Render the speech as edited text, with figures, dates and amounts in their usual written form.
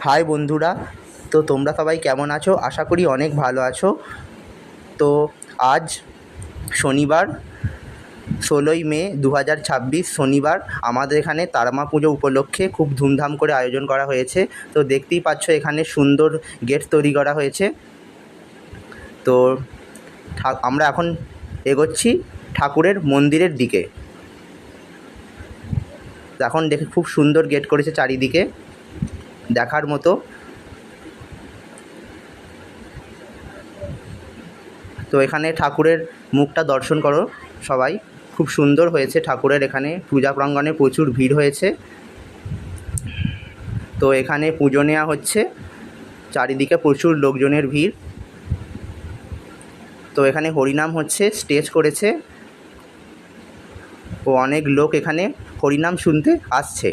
High বন্ধুরা, তো তোমরা সবাই কেমন আছো? আশা করি অনেক ভালো আছো। তো আজ শনিবার 16ই মে 2026 শনিবার আমাদের এখানে তারা পুজো উপলক্ষে খুব ধুমধাম করে আয়োজন করা হয়েছে। তো দেখতেই পাচ্ছ এখানে সুন্দর গেট তৈরি করা হয়েছে। তো আমরা এখন এগোচ্ছি ঠাকুরের মন্দিরের দিকে। এখন দেখে খুব সুন্দর গেট করেছে, চারিদিকে দেখার মতো। তো এখানে ঠাকুরের মুখটা দর্শন করো সবাই, খুব সুন্দর হয়েছে ঠাকুরের। এখানে পূজা প্রাঙ্গণে প্রচুর ভিড় হয়েছে। তো এখানে পুজো নেওয়া হচ্ছে, চারিদিকে প্রচুর লোকজনের ভিড়। তো এখানে হরিনাম হচ্ছে, স্টেজ করেছে ও অনেক লোক এখানে হরিনাম শুনতে আসছে।